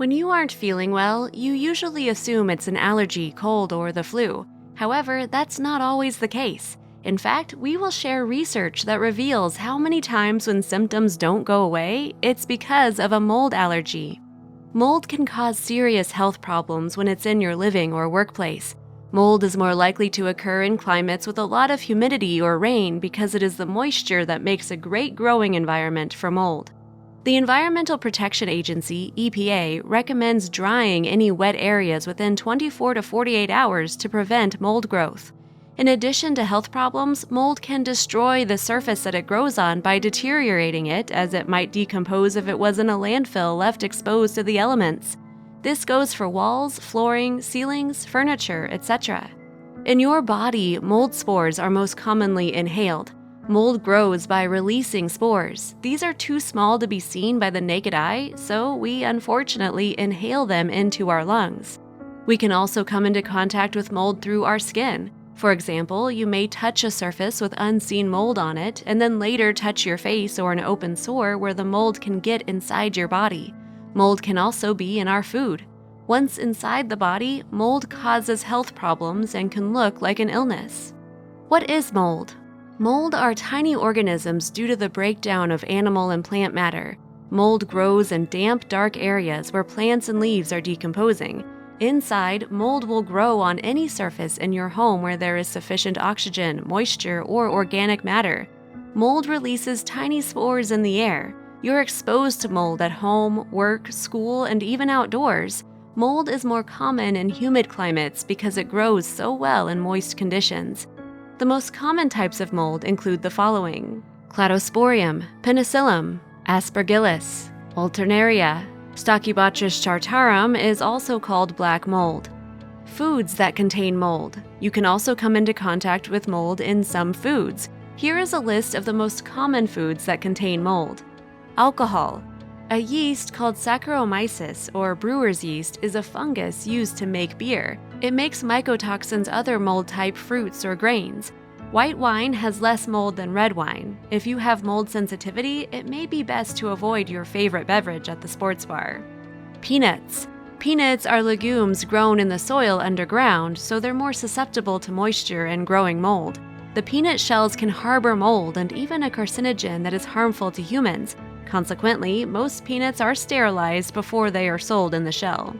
When you aren't feeling well, you usually assume it's an allergy, cold, or the flu. However, that's not always the case. In fact, we will share research that reveals how many times when symptoms don't go away, it's because of a mold allergy. Mold can cause serious health problems when it's in your living or workplace. Mold is more likely to occur in climates with a lot of humidity or rain because it is the moisture that makes a great growing environment for mold. The Environmental Protection Agency, EPA, recommends drying any wet areas within 24 to 48 hours to prevent mold growth. In addition to health problems, mold can destroy the surface that it grows on by deteriorating it, as it might decompose if it was in a landfill left exposed to the elements. This goes for walls, flooring, ceilings, furniture, etc. In your body, mold spores are most commonly inhaled. Mold grows by releasing spores. These are too small to be seen by the naked eye, so we unfortunately inhale them into our lungs. We can also come into contact with mold through our skin. For example, you may touch a surface with unseen mold on it, and then later touch your face or an open sore where the mold can get inside your body. Mold can also be in our food. Once inside the body, mold causes health problems and can look like an illness. What is mold? Mold are tiny organisms due to the breakdown of animal and plant matter. Mold grows in damp, dark areas where plants and leaves are decomposing. Inside, mold will grow on any surface in your home where there is sufficient oxygen, moisture, or organic matter. Mold releases tiny spores in the air. You're exposed to mold at home, work, school, and even outdoors. Mold is more common in humid climates because it grows so well in moist conditions. The most common types of mold include the following: Cladosporium, Penicillium, Aspergillus, Alternaria. Stachybotrys chartarum is also called black mold. Foods that contain mold. You can also come into contact with mold in some foods. Here is a list of the most common foods that contain mold. Alcohol. A yeast called Saccharomyces, or brewer's yeast, is a fungus used to make beer. It makes mycotoxins other mold-type fruits or grains. White wine has less mold than red wine. If you have mold sensitivity, it may be best to avoid your favorite beverage at the sports bar. Peanuts. Peanuts are legumes grown in the soil underground, so they're more susceptible to moisture and growing mold. The peanut shells can harbor mold and even a carcinogen that is harmful to humans. Consequently, most peanuts are sterilized before they are sold in the shell.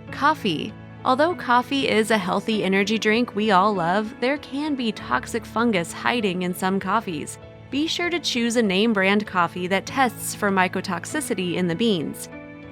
Coffee. Although coffee is a healthy energy drink we all love, there can be toxic fungus hiding in some coffees. Be sure to choose a name brand coffee that tests for mycotoxicity in the beans.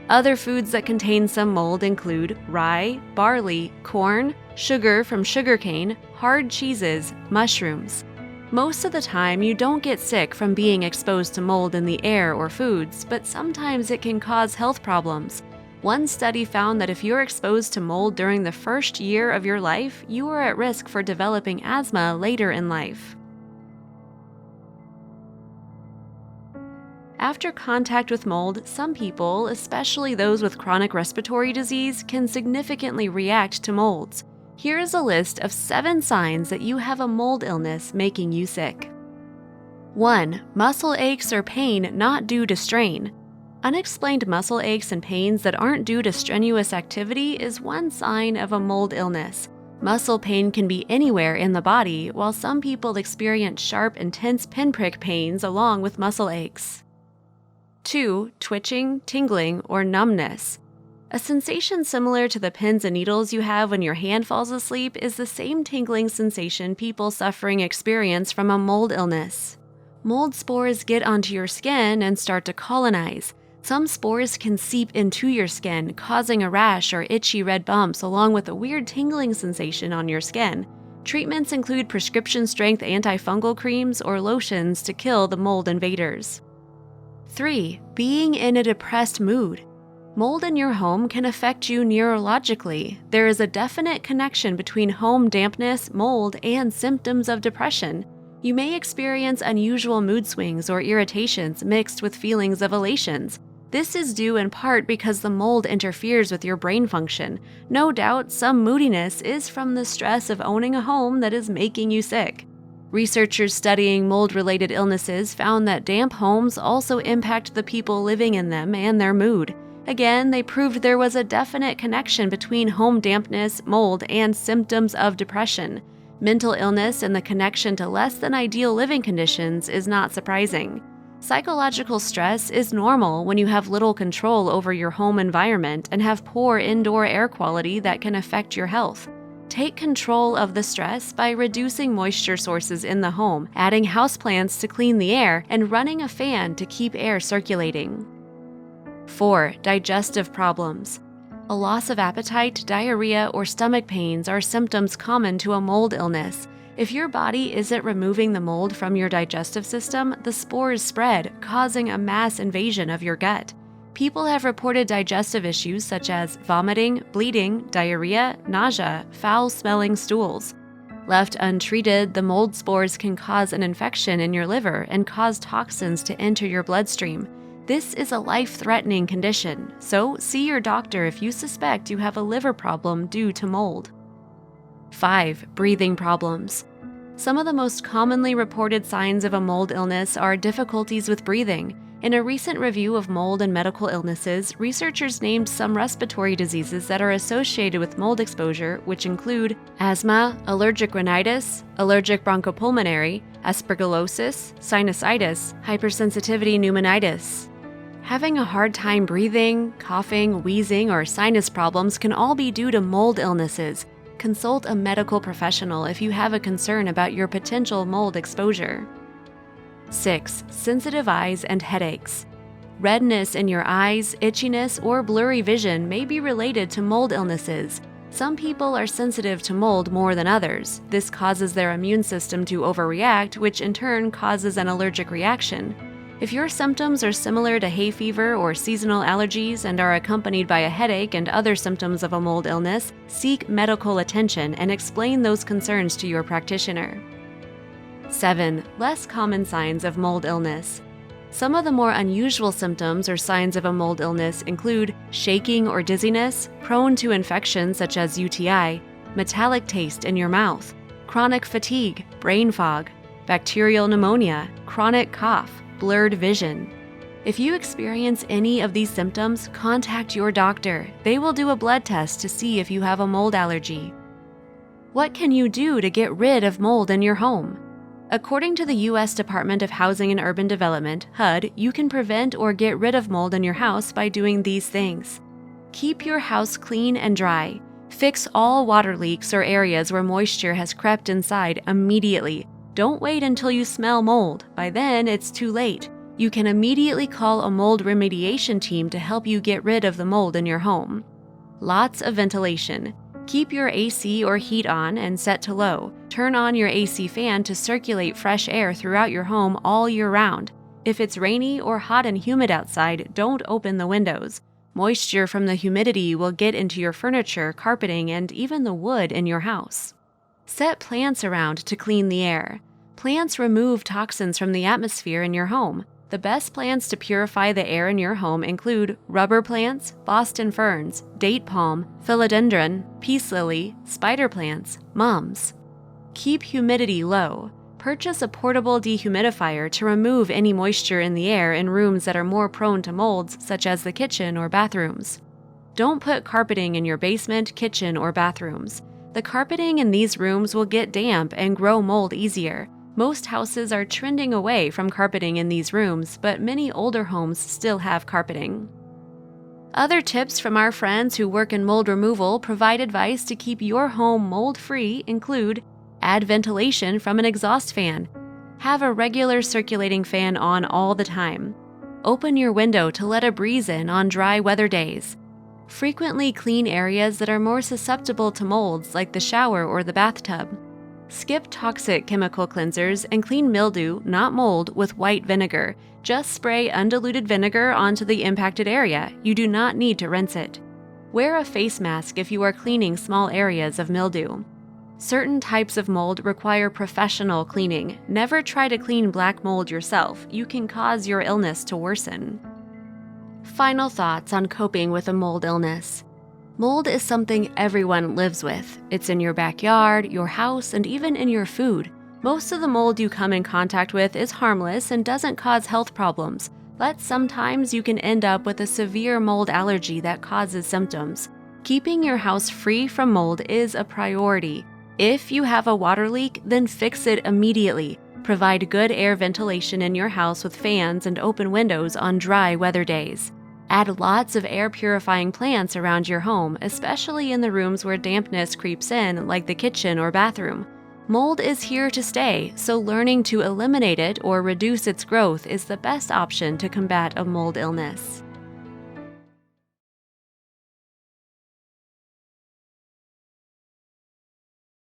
Other foods that contain some mold include rye, barley, corn, sugar from sugarcane, hard cheeses, mushrooms. Most of the time, you don't get sick from being exposed to mold in the air or foods, but sometimes it can cause health problems. One study found that if you're exposed to mold during the first year of your life, you are at risk for developing asthma later in life. After contact with mold, some people, especially those with chronic respiratory disease, can significantly react to molds. Here is a list of 7 signs that you have a mold illness making you sick. 1. Muscle aches or pain not due to strain. Unexplained muscle aches and pains that aren't due to strenuous activity is one sign of a mold illness. Muscle pain can be anywhere in the body, while some people experience sharp, intense pinprick pains along with muscle aches. 2. Twitching, tingling, or numbness. A sensation similar to the pins and needles you have when your hand falls asleep is the same tingling sensation people suffering experience from a mold illness. Mold spores get onto your skin and start to colonize. Some spores can seep into your skin, causing a rash or itchy red bumps along with a weird tingling sensation on your skin. Treatments include prescription-strength antifungal creams or lotions to kill the mold invaders. 3. Being in a depressed mood. Mold in your home can affect you neurologically. There is a definite connection between home dampness, mold, and symptoms of depression. You may experience unusual mood swings or irritations mixed with feelings of elations. This is due in part because the mold interferes with your brain function. No doubt, some moodiness is from the stress of owning a home that is making you sick. Researchers studying mold-related illnesses found that damp homes also impact the people living in them and their mood. Again, they proved there was a definite connection between home dampness, mold, and symptoms of depression. Mental illness and the connection to less than ideal living conditions is not surprising. Psychological stress is normal when you have little control over your home environment and have poor indoor air quality that can affect your health. Take control of the stress by reducing moisture sources in the home, adding houseplants to clean the air, and running a fan to keep air circulating. 4. Digestive problems. A loss of appetite, diarrhea, or stomach pains are symptoms common to a mold illness. If your body isn't removing the mold from your digestive system, the spores spread, causing a mass invasion of your gut. People have reported digestive issues such as vomiting, bleeding, diarrhea, nausea, foul-smelling stools. Left untreated, the mold spores can cause an infection in your liver and cause toxins to enter your bloodstream. This is a life-threatening condition, so see your doctor if you suspect you have a liver problem due to mold. 5. Breathing problems. Some of the most commonly reported signs of a mold illness are difficulties with breathing. In a recent review of mold and medical illnesses, researchers named some respiratory diseases that are associated with mold exposure, which include asthma, allergic rhinitis, allergic bronchopulmonary, aspergillosis, sinusitis, hypersensitivity pneumonitis. Having a hard time breathing, coughing, wheezing, or sinus problems can all be due to mold illnesses. Consult a medical professional if you have a concern about your potential mold exposure. 6. Sensitive eyes and headaches. Redness in your eyes, itchiness, or blurry vision may be related to mold illnesses. Some people are sensitive to mold more than others. This causes their immune system to overreact, which in turn causes an allergic reaction. If your symptoms are similar to hay fever or seasonal allergies and are accompanied by a headache and other symptoms of a mold illness, seek medical attention and explain those concerns to your practitioner. 7. Less common signs of mold illness. Some of the more unusual symptoms or signs of a mold illness include shaking or dizziness, prone to infections such as UTI, metallic taste in your mouth, chronic fatigue, brain fog, bacterial pneumonia, chronic cough, blurred vision. If you experience any of these symptoms, contact your doctor. They will do a blood test to see if you have a mold allergy. What can you do to get rid of mold in your home? According to the U.S. Department of Housing and Urban Development, HUD, you can prevent or get rid of mold in your house by doing these things. Keep your house clean and dry. Fix all water leaks or areas where moisture has crept inside immediately. Don't wait until you smell mold. By then, it's too late. You can immediately call a mold remediation team to help you get rid of the mold in your home. Lots of ventilation. Keep your AC or heat on and set to low. Turn on your AC fan to circulate fresh air throughout your home all year round. If it's rainy or hot and humid outside, don't open the windows. Moisture from the humidity will get into your furniture, carpeting, and even the wood in your house. Set plants around to clean the air. Plants remove toxins from the atmosphere in your home. The best plants to purify the air in your home include rubber plants, Boston ferns, date palm, philodendron, peace lily, spider plants, mums. Keep humidity low. Purchase a portable dehumidifier to remove any moisture in the air in rooms that are more prone to molds, such as the kitchen or bathrooms. Don't put carpeting in your basement, kitchen, or bathrooms. The carpeting in these rooms will get damp and grow mold easier. Most houses are trending away from carpeting in these rooms, but many older homes still have carpeting. Other tips from our friends who work in mold removal provide advice to keep your home mold-free include: add ventilation from an exhaust fan. Have a regular circulating fan on all the time. Open your window to let a breeze in on dry weather days. Frequently clean areas that are more susceptible to molds, like the shower or the bathtub. Skip toxic chemical cleansers and clean mildew, not mold, with white vinegar. Just spray undiluted vinegar onto the impacted area. You do not need to rinse it. Wear a face mask if you are cleaning small areas of mildew. Certain types of mold require professional cleaning. Never try to clean black mold yourself. You can cause your illness to worsen. Final thoughts on coping with a mold illness. Mold is something everyone lives with. It's in your backyard, your house, and even in your food. Most of the mold you come in contact with is harmless and doesn't cause health problems, but sometimes you can end up with a severe mold allergy that causes symptoms. Keeping your house free from mold is a priority. If you have a water leak, then fix it immediately. Provide good air ventilation in your house with fans and open windows on dry weather days. Add lots of air-purifying plants around your home, especially in the rooms where dampness creeps in, like the kitchen or bathroom. Mold is here to stay, so learning to eliminate it or reduce its growth is the best option to combat a mold illness.